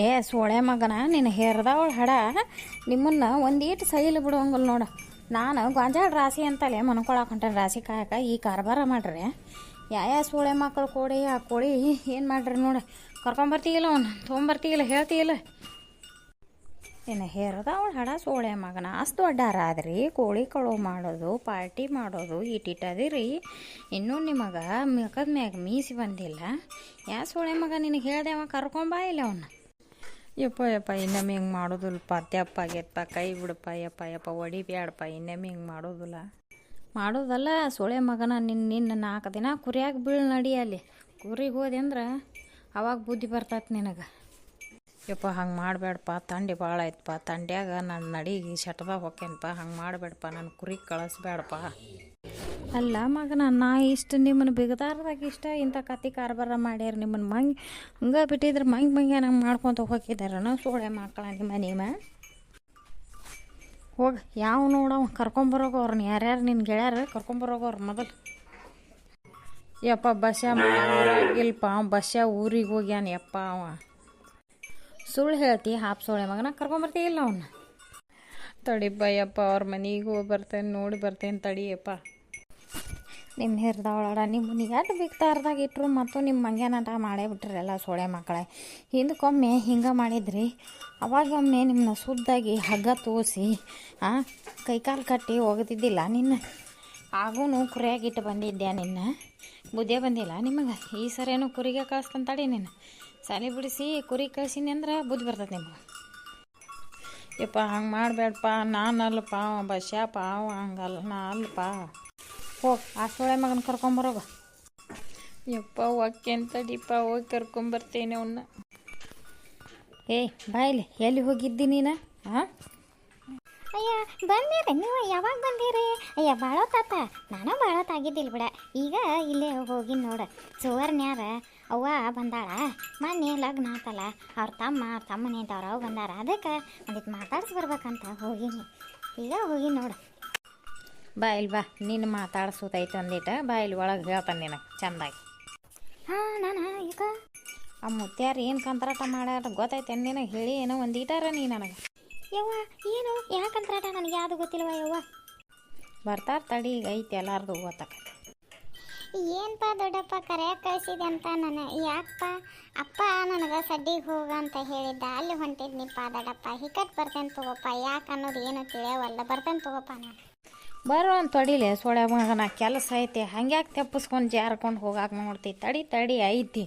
ಏ ಸೋಳೆ ಮಗನ ನಿನ್ನ ಹೇರ್ದವಳ ಹಡ ನಿಮ್ಮನ್ನ ಒಂದೀಟು ಸೈಲ್ ಬಿಡುವಂಗಲ್ಲ ನೋಡು. ನಾನು ಗೊಂಜಾಳ ರಾಶಿ ಅಂತಲೇ ಮನ್ಕೊಳಕ್ಕೆ ಹೊಂಟೇನೆ ರಾಶಿ ಕಾಯಕ ಈ ಕಾರ್ಬಾರ ಮಾಡ್ರಿ. ಯಾವ ಸೋಳೆ ಮಕ್ಕಳು ಕೋಳಿ ಆ ಕೋಳಿ ಏನು ಮಾಡ್ರಿ ನೋಡಿ, ಕರ್ಕೊಂಬರ್ತೀಗಿಲ್ಲ ಅವನು ತೊಗೊಂಬರ್ತೀಗಿಲ್ಲ ಹೇಳ್ತೀಗಿಲ್ಲ. ಇನ್ನು ಹೇರ್ದವಳ ಹಡ ಸೋಳೆ ಮಗನ ಅಷ್ಟು ದೊಡ್ಡಾರಾದ್ರಿ ಕೋಳಿ ಕಳು ಮಾಡೋದು ಪಾರ್ಟಿ ಮಾಡೋದು ಇಟ್ಟಿಟ್ಟದಿರಿ. ಇನ್ನೂ ನಿಮಗೆ ಮಿಕ್ಕದ ಮ್ಯಾಗ ಮೀಸಿ ಬಂದಿಲ್ಲ. ಯಾವ ಸೋಳೆ ಮಗ ನಿನಗೆ ಹೇಳ್ದೇವ ಕರ್ಕೊಂಬ ಇಲ್ಲ ಅವನ್ನ. ಯಪ್ಪ ಇನ್ನೊಮ್ಮೆ ಹಿಂಗೆ ಮಾಡೋದಿಲ್ಲಪ್ಪ, ತೆಪ್ಪ ಆಗೈತಪ್ಪ, ಕೈ ಬಿಡಪ್ಪ, ಯಪ್ಪ ಹೊಡಿಬ್ಯಾಡಪ್ಪ, ಇನ್ನೊಮ್ಮೆ ಹಿಂಗೆ ಮಾಡೋದಲ್ಲ ಸೊಳೆ ಮಗನ. ನಿನ್ನ 4 ದಿನ ಕುರಿಯಾಗಿ ಬೀಳ್ ನಡಿ. ಅಲ್ಲಿ ಕುರಿಗೆ ಹೋದೆ ಅಂದ್ರೆ ಅವಾಗ ಬುದ್ಧಿ ಬರ್ತೈತೆ ನಿನಗೆ. ಯಪ್ಪ ಹಂಗೆ ಮಾಡಬೇಡಪ್ಪ, ತಂಡಿ ಭಾಳ ಆಯ್ತಪ್ಪ, ತಂಡ್ಯಾಗ ನನ್ನ ನಡಿಗೆ ಶಟ್ದಾಗ ಹೊಕ್ಕೇನಪ್ಪ, ಹಂಗೆ ಮಾಡಬೇಡಪ್ಪ, ನನ್ನ ಕುರಿಗೆ ಕಳಿಸ್ಬೇಡಪ್ಪ. ಅಲ್ಲ ಮಗನ, ನಾ ಇಷ್ಟು ನಿಮ್ಮನ್ನು ಬಿಗದಾರದಾಗ ಇಷ್ಟ ಇಂಥ ಕತ್ತಿ ಕಾರ್ಬಾರ ಮಾಡ್ಯಾರ. ನಿಮ್ಮನ್ನು ಹಂಗೆ ಬಿಟ್ಟಿದ್ರೆ ಮಂಗೆ ನಂಗೆ ಮಾಡ್ಕೊತ ಹೋಗಿದ್ದಾರ ಸೋಳೆ ಮಕ್ಕಳ ನಿಮ್ಮ ಹೋಗಿ ಯಾವ ನೋಡವ ಕರ್ಕೊಂಬರೋಗ ಅವ್ರನ್ನ ಯಾರ್ಯಾರು ನಿನ್ನ ಗೆಳ್ಯಾರ ಕರ್ಕೊಂಬರೋಗವ್ರು ಮೊದಲು. ಯಪ್ಪ ಬಸ್ಸ ಊರಿಗೆ ಹೋಗ್ಯಾನ ಯಪ್ಪ ಅವ. ಸುಳ್ಳು ಹೇಳ್ತಿ ಹಾಪ್ ಸೋಳೆ ಮಗನ ಕರ್ಕೊಂಬರ್ತೀಯಿಲ್ಲ ಅವನ್ನ. ತಡಿಪ್ಪ ಯಪ್ಪ, ಅವ್ರ ಮನೆಗೆ ಹೋಗಿ ಬರ್ತೇನೆ, ನೋಡಿ ಬರ್ತೇನೆ ತಡಿಯಪ್ಪ. ನಿಮ್ಮ ಹಿರ್ದವಳ ನಿಮ್ಮನ್ನ ಎಷ್ಟು ಬಿಗ್ತಾರ್ದಾಗ ಇಟ್ಟರು ಮತ್ತು ನಿಮ್ಮ ಮಂಗ್ಯಾನಾಟ ಮಾಡೇ ಬಿಟ್ರಲ್ಲ ಸೋಳೆ ಮಕ್ಕಳೇ. ಹಿಂದಕ್ಕೊಮ್ಮೆ ಹಿಂಗೆ ಮಾಡಿದ್ರಿ, ಅವಾಗೊಮ್ಮೆ ನಿಮ್ಮನ್ನ ಸುದ್ದಾಗಿ ಹಗ್ಗ ತೋರಿಸಿ ಕೈಕಾಲು ಕಟ್ಟಿ ಹೋಗ್ತಿದ್ದಿಲ್ಲ ನಿನ್ನ. ಆಗೂ ಕುರಿಯಾಗಿಟ್ಟು ಬಂದಿದ್ದೆ ನಿನ್ನ ಬುದ್ಧಿ ಬಂದಿಲ್ಲ ನಿಮಗೆ. ಈ ಸರೇನು ಕುರಿಗೆ ಕಳಿಸ್ತಂತ ತಡಿ ನಿನ್ನ ಸಾಲಿ ಬಿಡಿಸಿ ಕುರಿ ಕಳ್ಸೀನಿ ಅಂದ್ರೆ ಬುದ್ಧಿ ಬರ್ತದೆ ನಿಮಗೆ. ಯಪ್ಪ ಹಂಗೆ ಮಾಡಬೇಡಪ್ಪ, ನಾನಲ್ಲಪ್ಪ ಬಸ್ಯಪ್ಪ ಅವ ಹಂಗಲ್ಲ, ನಾ ಅಲ್ಲಪ್ಪ. ಹೋಗಿ ಆ ಸೋಳೆ ಮಗನ ಕರ್ಕೊಂಬರೋಗ. ಯಪ್ಪ ಒಕ್ಕೇನು ತಡಿಪ್ಪ, ಹೋಗಿ ಕರ್ಕೊಂಬರ್ತೇನೆ ಅವನ್ನ. ಬಾಯಿಲಿ ಎಲ್ಲಿ ಹೋಗಿದ್ದಿ ನೀನು? ಅಯ್ಯ ಬಂದಿರಿ ನೀವು, ಯಾವಾಗ ಬಂದಿರಿ? ಅಯ್ಯ ಭಾಳತ್ತಾತ, ನಾನು ಭಾಳತ್ತಾಗಿದ್ದಿಲ್ಲ ಬಿಡ. ಈಗ ಇಲ್ಲೇ ಹೋಗಿ ನೋಡು, ಸುವರ್ಣ್ಯಾರ ಅವ್ವ ಬಂದಾಳ. ಮೊನ್ನೆ ಲಗ್ನ ಆತಲ್ಲ, ಅವ್ರ ತಮ್ಮನೇ ಅಂತ ಅವ್ರು ಬಂದಾರ. ಅದಕ್ಕೆ ಒಂದಿಟ್ಟು ಮಾತಾಡ್ಸಿ ಬರ್ಬೇಕಂತ ಹೋಗಿನಿ. ಈಗ ಹೋಗಿ ನೋಡು. ಬಾಯಿಲ್ ಬಾ, ನಿನ್ನ ಮಾತಾಡ್ಸೋದೈತೆ ಅಂದಿಟ್ಟು ಬಾಯಿಲ್ ಒಳಗೆ ಹೇಳ್ತಾನೆ ನಿನಗೆ ಚಂದಾಗಿ. ನಾನು ಈಗ ಆ ಮುತ್ಯಾರು ಏನು ಕಂತ್ರಾಟ ಮಾಡ್ಯಾರ ಗೊತ್ತೈತೆ ನಿನಗೆ? ಹೇಳಿ ಏನೋ ಒಂದೀಟಾರ ನೀ ನನಗೆ. ಯವ್ವ ಏನು ಯಾಕಂತ್ರಾಟ ನನಗೆ ಯಾವುದು ಗೊತ್ತಿಲ್ವ ಯವ್ವ. ಬರ್ತಾರ ತಡಿ, ಈಗ ಐತೆ ಎಲ್ಲಾರ್ದು ಓದಕ್ಕೆ. ಏನಪ್ಪ ದೊಡ್ಡಪ್ಪ ಕರೆಯಾಗ ಕಳಿಸಿದೆ ಅಂತ ನಾನು. ಯಾಕಪ್ಪ? ಅಪ್ಪ ನನಗೆ ಸಡ್ಡಿಗೆ ಹೋಗಂತ ಹೇಳಿದ್ದ, ಅಲ್ಲಿ ಹೊಂಟಿದ್ನಿಪ್ಪ ದೊಡ್ಡಪ್ಪ. ಹಿಕ್ಕಟ್ ಬರ್ತೇನೆ ತಗೋಪ್ಪ, ಯಾಕೆ ಅನ್ನೋದು ಏನು ತಿಳಿಯವಲ್ಲ. ಬರ್ತೇನೆ ತಗೋಪ್ಪ ನಾನು. ಬರೋ ಅಂತ ತೊಡಿಲೆ ಸೋಳೆ ಮಗನ, ಕೆಲಸ ಐತೆ ಹಂಗ್ಯಾಕೆ ತೆಪ್ಪಿಸ್ಕೊಂಡು ಜಾರ್ಕೊಂಡು ಹೋಗಾಕ ನೋಡ್ತಿ. ತಡಿ ಐತಿ.